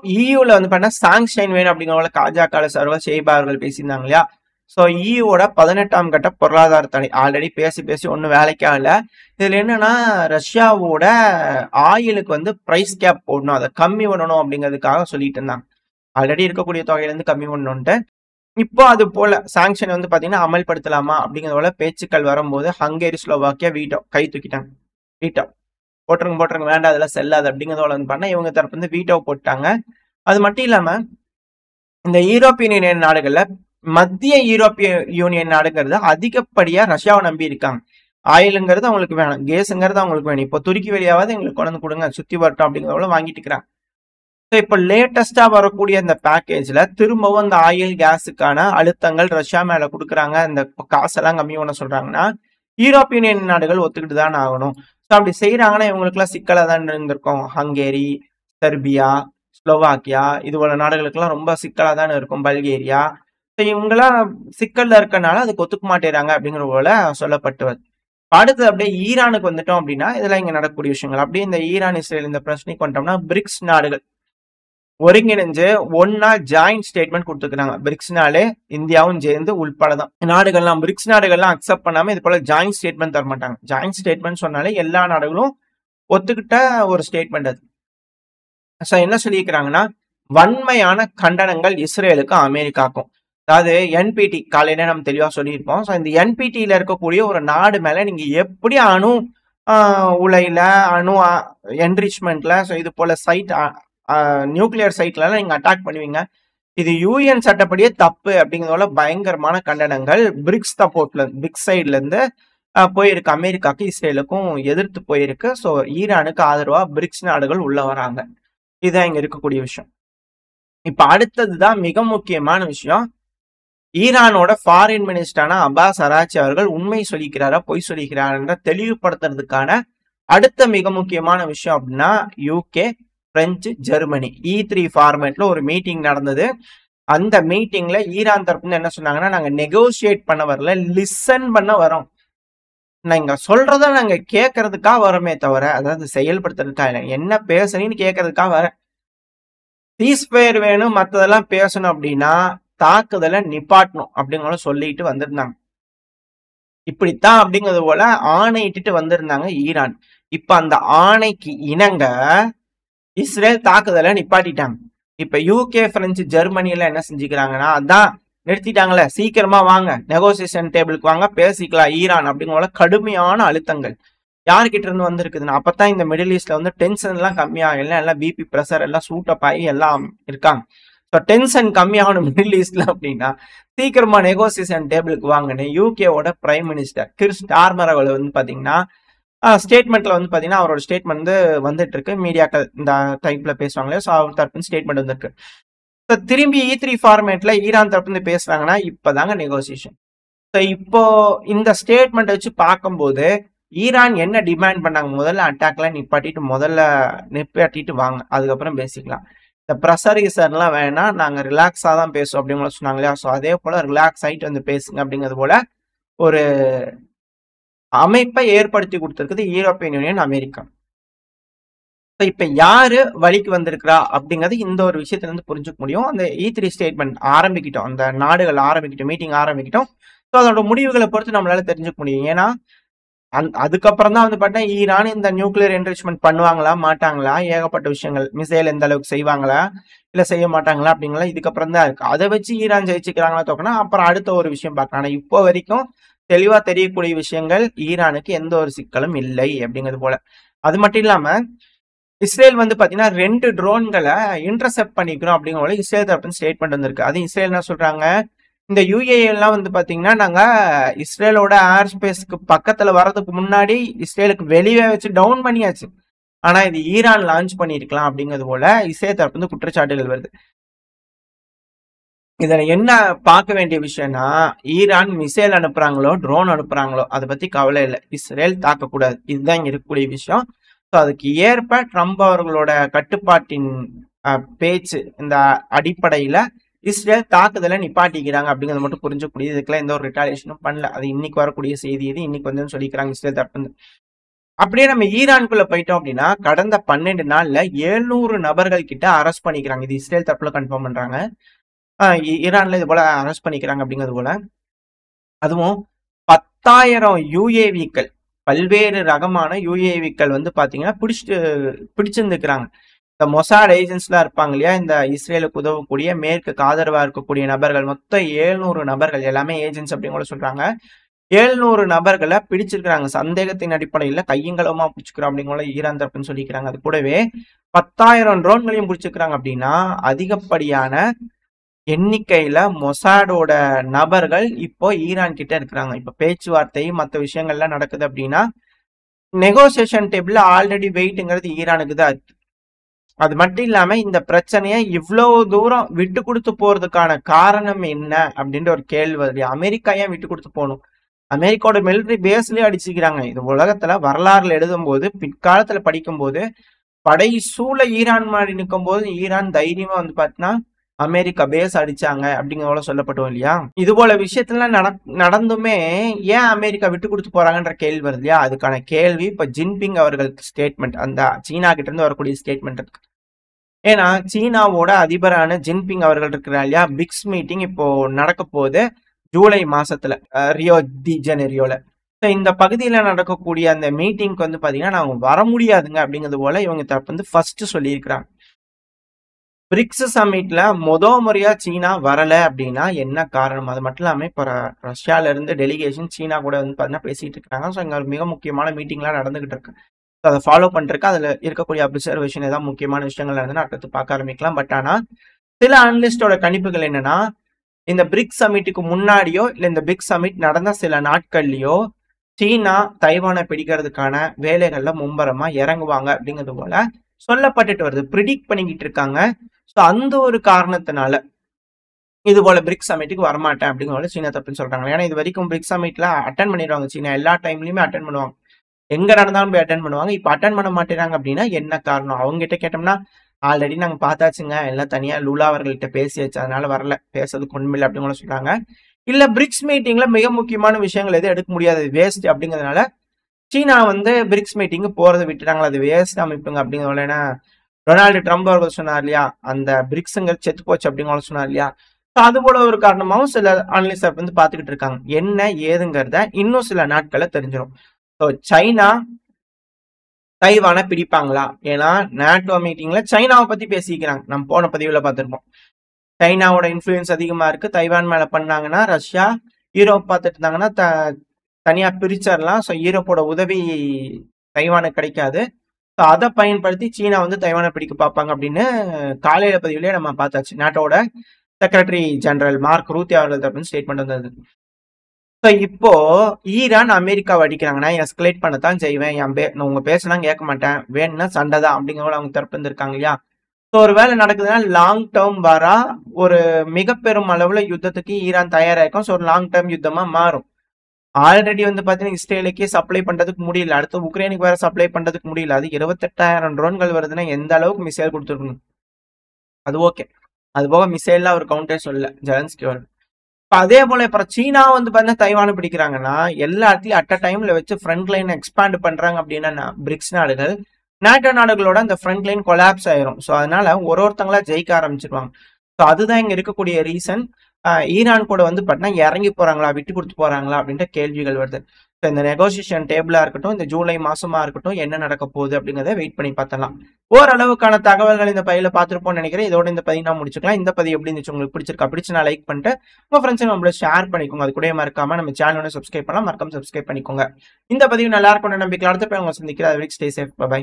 இயூல வந்து பார்த்தீங்கன்னா சாங்ஷன் வேணும் அப்படிங்கிற காஜாக்கால சர்வர் ஷெய்பா அவர்கள் பேசியிருந்தாங்க இல்லையா. ஸோ இயூவோட 18ஆம் கட்ட பொருளாதார தடை ஆல்ரெடி பேசி பேசி ஒன்றும் வேலைக்கே ஆகல. இதுல என்னன்னா ரஷ்யாவோட ஆயிலுக்கு வந்து பிரைஸ் கேப் போடணும், அதை கம்மி பண்ணணும் அப்படிங்கிறதுக்காக சொல்லிட்டு இருந்தாங்க. ஆல்ரெடி இருக்கக்கூடிய தொகையிலேருந்து கம்மி பண்ணணுன்ட்டு இப்போ அது போல சாங்ஷன் வந்து பாத்தீங்கன்னா அமல்படுத்தலாமா அப்படிங்கிற போல பேச்சுக்கள் வரும்போது ஹங்கேரி ஸ்லோவாக்கியா வீட்டோ கை தூக்கிட்டாங்க. வீட்டோ போட்டுருங்க வேண்டாம், அதெல்லாம் செல்லாது அப்படிங்கிறதோட வந்து பண்ண இவங்க தரப்பு வந்து வீட்டோ போட்டாங்க. அது மட்டும் இல்லாம இந்த யூரோப்பியன் யூனியன் நாடுகள்ல மத்திய யூரோப்பிய யூனியன் நாடுங்கிறது அதிகப்படியா ரஷ்யாவை நம்பி இருக்காங்க. ஆயிலுங்கிறது அவங்களுக்கு வேணும், கேஸுங்கிறது அவங்களுக்கு வேணும். இப்போ துருக்கி வழியாவது எங்களுக்கு கொண்டு வந்து கொடுங்க, சுத்தி வரட்டும் அப்படிங்கிறத வாங்கிட்டு இருக்கிறாங்க. இப்போ லேட்டஸ்டா வரக்கூடிய இந்த பேக்கேஜ்ல திரும்பவும் இந்த ஆயில் கேஸுக்கான அழுத்தங்கள் ரஷ்யா மேல கொடுக்குறாங்க. இந்த காசெல்லாம் கம்மி பண்ண சொல்றாங்கன்னா யூரோப்பியன் யூனியன் நாடுகள் ஒத்துக்கிட்டு தான் ஆகணும். ஸோ அப்படி செய்யறாங்கன்னா இவங்களுக்குலாம் சிக்கலா தான் இருந்திருக்கும். ஹங்கேரி, செர்பியா, ஸ்லோவாக்கியா இது போல நாடுகளுக்கெல்லாம் ரொம்ப சிக்கலா தான் இருக்கும். பல்கேரியா, ஸோ இவங்கெல்லாம் சிக்கல்ல இருக்கனால அதுக்கு ஒத்துக்க மாட்டேறாங்க அப்படிங்கிற போல சொல்லப்பட்டு. அடுத்து அப்படியே ஈரானுக்கு வந்துட்டோம் அப்படின்னா இதெல்லாம் இங்க நடக்கக்கூடிய விஷயங்கள். அப்படியே இந்த ஈரான் இஸ்ரேல் இந்த பிரச்சனைக்கு வந்துட்டோம்னா பிரிக்ஸ் நாடுகள் ஒருங்கிணைஞ்சு ஒன்னா ஜாயிண்ட் ஸ்டேட்மெண்ட் கொடுத்துக்கிறாங்க. பிரிக்ஸ்னாலே இந்தியாவும் சேர்ந்து உள்படதான் நாடுகள்லாம். பிரிக்ஸ் நாடுகள்லாம் அக்செப்ட் பண்ணாம இது போல ஜாயிண்ட் ஸ்டேட்மெண்ட் தர மாட்டாங்க. ஜாயிண்ட் ஸ்டேட்மெண்ட் சொன்னாலே எல்லா நாடுகளும் ஒத்துக்கிட்ட ஒரு ஸ்டேட்மெண்ட் அது. ஸோ என்ன சொல்லியிருக்கிறாங்கன்னா வன்மையான கண்டனங்கள் இஸ்ரேலுக்கும் அமெரிக்காக்கும். அதாவது என்பிடி காலையில நம்ம தெளிவா சொல்லியிருப்போம். ஸோ இந்த என்பிடியில இருக்கக்கூடிய ஒரு நாடு மேல நீங்க எப்படி அணு உலையில அணு என்ரிச்மெண்ட்ல ஸோ இது போல சைட் நியூக்ளியர் சைட்ல நீங்க அட்டாக் பண்ணுவீங்க, இது யூஎன் சட்டப்படியே தப்பு அப்படிங்கிறதோட பயங்கரமான கண்டனங்கள் பிரிக்ஸ் சப்போர்ட்ல பிரிக்ஸ் சைட்ல இருந்து போயிருக்கு. அமெரிக்காவுக்கு இஸ்ரேலுக்கும் எதிர்த்து போயிருக்கு. ஸோ ஈரானுக்கு ஆதரவா பிரிக்ஸ் நாடுகள் உள்ள வராங்க. இதுதான் இங்க இருக்கக்கூடிய விஷயம். இப்ப அடுத்ததுதான் மிக முக்கியமான விஷயம். ஈரானோட ஃபாரின் மினிஸ்டரான அப்பாஸ் அராச்சி அவர்கள் உண்மை சொல்லிக்கிறாரா பொய் சொல்லிக்கிறாரா தெளிவுபடுத்துறதுக்கான அடுத்த மிக முக்கியமான விஷயம் அப்படின்னா யூகே, பிரெஞ்சு, ஜெர்மனி E3 ஃபார்மேட்ல ஒரு மீட்டிங் நடந்தது. அந்த மீட்டிங்ல ஈரான் தரப்புன்னு என்ன சொன்னாங்கன்னா நாங்க நெகோசியேட் பண்ண வரல, லிசன் பண்ண வரோம். நாங்க சொல்றத நாங்க கேட்கறதுக்காக வரமே தவிர அதாவது செயல்படுத்துறதுக்காக இல்லை. என்ன பேசுறீன்னு கேட்கறதுக்காக வர சீஸ்ஃபயர் வேணும் மற்றதெல்லாம் பேசணும் அப்படின்னா தாக்குதலை நிப்பாட்டணும் அப்படிங்கிற சொல்லிட்டு வந்திருந்தாங்க. இப்படித்தான் அப்படிங்கிறது போல ஆணையிட்டு வந்திருந்தாங்க ஈரான். இப்ப அந்த ஆணைக்கு இணங்க இஸ்ரேல் தாக்குதலை நிப்பாட்டிட்டாங்க. இப்ப யூகே, பிரெஞ்சு, ஜெர்மனி எல்லாம் என்ன செஞ்சுக்கிறாங்கன்னா அதான் நிறுத்திட்டாங்களே, சீக்கிரமா வாங்க நெகோசியேஷன் டேபிளுக்கு வாங்க பேசிக்கலாம் ஈரான் அப்படிங்கிற கடுமையான அழுத்தங்கள் யார்கிட்ட இருந்து வந்திருக்குதுன்னா அப்பதான் இந்த மிடில் ஈஸ்ட்ல வந்து டென்ஷன் எல்லாம் கம்மியாகல, எல்லாம் பிபி பிரஷர் எல்லாம் சூட்டப் ஆகி எல்லாம் இருக்காங்க. ஸோ டென்ஷன் கம்மியாகணும் மிடில் ஈஸ்ட்ல அப்படின்னா சீக்கிரமா நெகோசியேஷன் டேபிளுக்கு வாங்கன்னு யூகேவோட பிரைம் மினிஸ்டர் கிர் ஸ்டார்மர் அவர்கள் வந்து பாத்தீங்கன்னா ஸ்டேட்மெண்ட்ல வந்து பாத்தீங்கன்னா அவரோட ஸ்டேட்மெண்ட் வந்து வந்துட்டு இருக்கு. மீடியாக்கள் இந்த டைப்ல பேசுவாங்களே, ஸோ அவர் தரப்பு ஸ்டேட்மெண்ட் வந்திருக்கு. திரும்பி E3 ஃபார்மேட்ல ஈரான் தரப்பு பேசுறாங்கன்னா இப்பதாங்க நெகோசியேஷன். ஸோ இப்போ இந்த ஸ்டேட்மெண்ட் வச்சு பார்க்கும்போது ஈரான் என்ன டிமாண்ட் பண்ணாங்க, முதல்ல அட்டாக்லாம் நிப்பாட்டிட்டு வாங்க, அதுக்கப்புறம் பேசிக்கலாம். இந்த ப்ரெஷரைசர்லாம் வேணாம், நாங்க ரிலாக்ஸா தான் பேசுவோம் அப்படிங்கிற சொன்னாங்க இல்லையா. ஸோ அதே போல ரிலாக்ஸ் ஆயிட்டு வந்து பேசுங்க அப்படிங்கிறது போல ஒரு அமைப்பை ஏற்படுத்தி கொடுத்திருக்குது யூரோப்பியன் யூனியன், அமெரிக்கா. இப்ப யாரு வழிக்கு வந்திருக்கிறா அப்படிங்கறது இந்த ஒரு விஷயத்துல இருந்து புரிஞ்சுக்க முடியும். அந்த E3 ஸ்டேட்மெண்ட் ஆரம்பிக்கிட்டோம், அந்த நாடுகள் ஆரம்பிக்கிட்டோம், மீட்டிங் ஆரம்பிக்கிட்டோம். ஸோ அதோட முடிவுகளை பொறுத்து நம்மளால தெரிஞ்சுக்க முடியும். ஏன்னா அதுக்கப்புறம் தான் வந்து பார்த்தா ஈரான் இந்த நியூக்ளியர் என்ரிச்மெண்ட் பண்ணுவாங்களா மாட்டாங்களா, ஏகப்பட்ட விஷயங்கள், மிசைல் எந்த அளவுக்கு செய்வாங்களா இல்ல செய்ய மாட்டாங்களா அப்படிங்களா இதுக்கப்புறம் தான் இருக்கு. அதை வச்சு ஈரான் ஜெயிச்சுக்கிறாங்களா தோக்கனா அப்புறம் அடுத்த ஒரு விஷயம் பார்க்கலாம். ஆனா இப்போ வரைக்கும் தெளிவா தெரியக்கூடிய விஷயங்கள் ஈரானுக்கு எந்த ஒரு சிக்கலும் இல்லை அப்படிங்கிறது போல. அது மட்டும் இல்லாம இஸ்ரேல் வந்து பாத்தீங்கன்னா 2 ட்ரோன்களை இன்டர்செப்ட் பண்ணிக்கிறோம் அப்படிங்கிற இஸ்ரேல் தரப்பு ஸ்டேட்மெண்ட் வந்திருக்கு. அது இஸ்ரேல் என்ன சொல்றாங்க, இந்த UAE எல்லாம் வந்து பாத்தீங்கன்னா நாங்க இஸ்ரேலோட ஏர் ஸ்பேஸ்க்கு பக்கத்துல வர்றதுக்கு முன்னாடி இஸ்ரேலுக்கு வெளியே வச்சு டவுன் பண்ணியாச்சு, ஆனா இது ஈரான் லான்ச் பண்ணிருக்கலாம் அப்படிங்கிறது போல இஸ்ரேல் தரப்பு குற்றச்சாட்டுகள் வருது. இதுல என்ன பார்க்க வேண்டிய விஷயம்னா ஈரான் மிசைல் அனுப்புறாங்களோ ட்ரோன் அனுப்புறாங்களோ அதை பத்தி கவலை இல்லை, இஸ்ரேல் தாக்கக்கூடாது, இதுதான் இங்க இருக்கக்கூடிய விஷயம். ஸோ அதுக்கு ஏற்ப ட்ரம்ப் அவர்களோட கட்டுப்பாட்டின் பேச்சு இந்த அடிப்படையில இஸ்ரேல் தாக்குதலை நிப்பாட்டிக்கிறாங்க அப்படிங்கிறத மட்டும் புரிஞ்சக்கூடிய. இதுக்கெல்லாம் எந்த ஒரு ரிட்டாலியேஷனும் பண்ணல. அது இன்னைக்கு வரக்கூடிய செய்தி, இது இன்னைக்கு வந்து சொல்லிக்கிறாங்க இஸ்ரேல் தரப்பு. அப்படியே நம்ம ஈரானுக்குள்ள போயிட்டோம் அப்படின்னா கடந்த 12 நாள்ல 700 நபர்கள் கிட்ட அரெஸ்ட் பண்ணிக்கிறாங்க. இது இஸ்ரேல் தரப்புல கன்ஃபார்ம் பண்றாங்க. ஈரான்ல இது போல அரெஸ்ட் பண்ணிக்கிறாங்க அப்படிங்கிறது போல. அதுவும் 10,000 யுஏவிக்கள், பல்வேறு ரகமான யுஏவிக்கள் வந்து பாத்தீங்கன்னா பிடிச்சிருந்துக்கிறாங்க. இந்த மொசாட் ஏஜென்ட்ஸ்லாம் இருப்பாங்க இல்லையா, இந்த இஸ்ரேலுக்கு உதவக்கூடிய மேற்குக்கு ஆதரவா இருக்கக்கூடிய நபர்கள், மொத்தம் 700 நபர்கள், எல்லாமே ஏஜென்ட்ஸ் அப்படின்னு கூட சொல்றாங்க. 700 நபர்களை பிடிச்சிருக்கிறாங்க. சந்தேகத்தின் அடிப்படையில கையங்களமா பிடிச்சிக்கிறோம் அப்படிங்கிற ஈரான் தரப்புன்னு சொல்லிக்கிறாங்க. அது கூடவே 10,000 ட்ரோன்களையும் பிடிச்சிருக்கிறாங்க. அப்படின்னா அதிகப்படியான எண்ணிக்கையில மொசாடோட நபர்கள் இப்போ ஈரான் கிட்ட இருக்கிறாங்க. இப்ப பேச்சுவார்த்தை மற்ற விஷயங்கள்லாம் நடக்குது அப்படின்னா நெகோசியேஷன் டேபிள்ல ஆல்ரெடி வெயிட்ங்கிறது ஈரானுக்கு தான் இருக்கு. அது மட்டும் இல்லாம இந்த பிரச்சனையை இவ்வளவு தூரம் விட்டு கொடுத்து போறதுக்கான காரணம் என்ன அப்படின்ற ஒரு கேள்வி வருது. அமெரிக்கா ஏன் விட்டு கொடுத்து போகணும்? அமெரிக்காவோட மிலிட்டரி பேஸ்லயே அடிச்சுக்கிறாங்க. இது உலகத்துல வரலாறுல எழுதும் போது, பிற்காலத்துல படிக்கும் போது, படை சூழ ஈரான் மாதிரி நிற்கும் போது ஈரான் தைரியமா வந்து பாத்தீங்கன்னா அமெரிக்கா பேஸ் அடிச்சாங்க அப்படிங்கிற சொல்லப்பட்டோம் இல்லையா. இது போல விஷயத்துல நடந்துமே ஏன் அமெரிக்கா விட்டு கொடுத்து போறாங்கன்ற கேள்வி வருது இல்லையா. அதுக்கான கேள்வி இப்ப ஜின்பிங் அவர்களுக்கு ஸ்டேட்மெண்ட், அந்த சீனா கிட்ட இருந்து வரக்கூடிய ஸ்டேட்மெண்ட் இருக்கு. ஏன்னா சீனாவோட அதிபரான ஜின்பிங் அவர்கள் இருக்கிறா இல்லையா, பிக்ஸ் மீட்டிங் இப்போ நடக்க போகுது ஜூலை மாசத்துல ரியோ டி ஜெனரியோல. இந்த பகுதியில நடக்கக்கூடிய அந்த மீட்டிங்க்கு வந்து பாத்தீங்கன்னா நான் வர முடியாதுங்க அப்படிங்கிறது போல இவங்க தரப்பு வந்து ஃபர்ஸ்ட் சொல்லியிருக்கிறாங்க. பிரிக்ஸ் சமிட்ல முறையா சீனா வரல அப்படின்னா என்ன காரணம்? அது மட்டும் இல்லாம இப்ப ரஷ்யால இருந்து டெலிகேஷன் சீனா கூட வந்து பாத்தீங்கன்னா பேசிட்டு இருக்காங்க. ஸோ இங்க ஒரு மிக முக்கியமான மீட்டிங்லாம் நடந்துகிட்டு இருக்கு. அதை ஃபாலோ பண்ணிருக்கு. அதுல இருக்கக்கூடிய அப்சர்வேஷன் ஏதாவது முக்கியமான விஷயங்கள் நடந்து அடுத்து பார்க்க ஆரம்பிக்கலாம். பட் ஆனா சில அனலிஸ்டோட கணிப்புகள் என்னன்னா, இந்த பிரிக்ஸ் சமிட்டுக்கு முன்னாடியோ இல்ல இந்த பிரிக்ஸ் சமிட் நடந்த சில நாட்கள்லயோ சீனா தைவானை பிடிக்கிறதுக்கான வேலைகள்ல மும்பரமா இறங்குவாங்க அப்படிங்கிறது போல சொல்லப்பட்டுட்டு வருது, ப்ரிடிக்ட் பண்ணிக்கிட்டு இருக்காங்க. ஸோ அந்த ஒரு காரணத்தினால இது போல பிரிக்ஸ் சமிட்டுக்கு வரமாட்டேன் அப்படிங்கிற சீனா தப்புன்னு சொல்றாங்க. ஏன்னா இது வரைக்கும் பிரிக்ஸ் சமிட்ல அட்டன் பண்ணிடுவாங்க. சீனா எல்லா டைம்லயுமே அட்டன் பண்ணுவாங்க, எங்க நடந்தாலும் போய் அட்டன் பண்ணுவாங்க. இப்ப அட்டன் பண்ண மாட்டேறாங்க அப்படின்னா என்ன காரணம்? அவங்க கிட்ட கேட்டோம்னா ஆல்ரெடி நாங்க பார்த்தாச்சுங்க, எல்லாம் தனியா லூலா அவர்கள்ட்ட பேசியாச்சு, அதனால வரல, பேசுறதுக்கு ஒண்ணுமில்லை அப்படின்னு சொல்றாங்க. இல்ல பிரிக்ஸ் மீட்டிங்ல மிக முக்கியமான விஷயங்கள் எதுவும் எடுக்க முடியாது, வேஸ்ட் அப்படிங்கிறதுனால சீனா வந்து பிரிக்ஸ் மீட்டிங் போறதை விட்டுட்டாங்களா, அது வேஸ்ட் அமைப்புங்க அப்படிங்கிறத. ஏன்னா டொனால்டு ட்ரம்ப் அவர்கள் சொன்னார் இல்லையா, அந்த பிரிக்ஸுங்கிறது செத்து போச்சு அப்படிங்கிற சொன்னார் இல்லையா. அது போல ஒரு காரணமாகவும் சில அனலிஸ்டர் வந்து பாத்துக்கிட்டு இருக்காங்க. என்ன ஏதுங்கிறத இன்னும் சில நாட்களை தெரிஞ்சிடும். ஸோ சைனா தைவானை பிடிப்பாங்களா? ஏன்னா நேட்டோ மீட்டிங்ல சைனாவை பத்தி பேசிக்கிறாங்க. நம்ம போன பதிவுல பார்த்திருப்போம். சைனாவோட இன்ஃபுளுன்ஸ் அதிகமா இருக்கு, தைவான் மேல பண்ணாங்கன்னா ரஷ்யா யூரோப் பார்த்துட்டு இருந்தாங்கன்னா தனியா பிரிச்சிடலாம். ஸோ யூரோப்போட உதவி தைவானுக்கு கிடைக்காது. ஸோ அதை பயன்படுத்தி சீனா வந்து தைவானை பிடிக்க பார்ப்பாங்க அப்படின்னு காலையில பதிவுலயே நம்ம பார்த்தாச்சு. நாட்டோட செக்ரட்டரி ஜெனரல் மார்க் ரூத்தி அவர்கள் தரப்பு ஸ்டேட்மெண்ட் வந்தது. ஸோ இப்போ ஈரான் அமெரிக்காவை அடிக்கிறாங்க, நான் எஸ்கலேட் பண்ணத்தான் செய்வேன், உங்க பேசினா கேட்க மாட்டேன், வேணும்னா சண்டை தான் அப்படிங்கிற அவங்க தரப்பு இருந்திருக்காங்க இல்லையா. ஸோ ஒரு வேலை நடக்குதுன்னா லாங் டேர்ம் வரா ஒரு மிக பெரும் அளவுல யுத்தத்துக்கு ஈரான் தயாராகும். ஸோ ஒரு லாங் டேர்ம் யுத்தமா மாறும். ஆல்ரெடி வந்து பாத்தீங்கன்னா இஸ்ரேலுக்கே சப்ளை பண்றதுக்கு முடியல, அடுத்து உக்ரைனுக்கு வேற சப்ளை பண்றதுக்கு முடியல. அது 28,000 ட்ரோன்கள் வருதுன்னா எந்த அளவுக்கு மிசைல் கொடுத்துருக்கணும். அது ஓகே, அது போக மிசைல்ல ஒரு கவுண்டே சொல்லல ஜெலன்ஸ்கி அவர்கள். அதே போல இப்ப சீனா வந்து பாத்தீங்கன்னா தைவானை பிடிக்கிறாங்கன்னா எல்லா இடத்துலயும் அட் அ டைம்ல வச்சு ஃப்ரண்ட் லைன் எக்ஸ்பேண்ட் பண்றாங்க அப்படின்னா பிரிக்ஸ் நாடுகள் நேட்டோ நாடுகளோட அந்த ஃப்ரண்ட் லைன் கொலாப்ஸ் ஆயிரும். ஸோ அதனால ஒருத்தங்களா ஜெயிக்க ஆரம்பிச்சிருவாங்க. ஸோ அதுதான் இங்க இருக்கக்கூடிய ரீசன். ஈரான் கூட வந்து பாத்தீங்கன்னா இறங்கி போறாங்களா, விட்டு கொடுத்து போறாங்களா அப்படின்ற கேள்விகள் வருது. ஸோ இந்த நெகோசியேஷன் டேபிளா இருக்கட்டும், இந்த ஜூலை மாசமா இருக்கட்டும், என்ன நடக்க போகுது அப்படிங்கிறத வெயிட் பண்ணி பார்த்தலாம். ஓரளவுக்கான தகவல்கள் இந்த பதிவுல பார்த்துருப்போம்னு நினைக்கிறேன். இதோட இந்த பதிவு நான் முடிச்சுக்கலாம். இந்த பதிவு எப்படி இருந்துச்சு, உங்களுக்கு பிடிச்சிருக்கா? பிடிச்சு நான் லைக் பண்ணிட்டு உங்க ஃப்ரெண்ட்ஸ் நம்மள ஷேர் பண்ணிக்கோங்க. அது கூட மறக்காம நம்ம சேனலோட சப்ஸ்கிரைப் பண்ணலாம், மறக்காம சப்ஸ்கிரைப் பண்ணிக்கோங்க. இந்த பதிவு நல்லா இருக்கும் நம்பிக்கை. அடுத்த போய் உங்க சந்திக்கிறேன். Stay safe, by.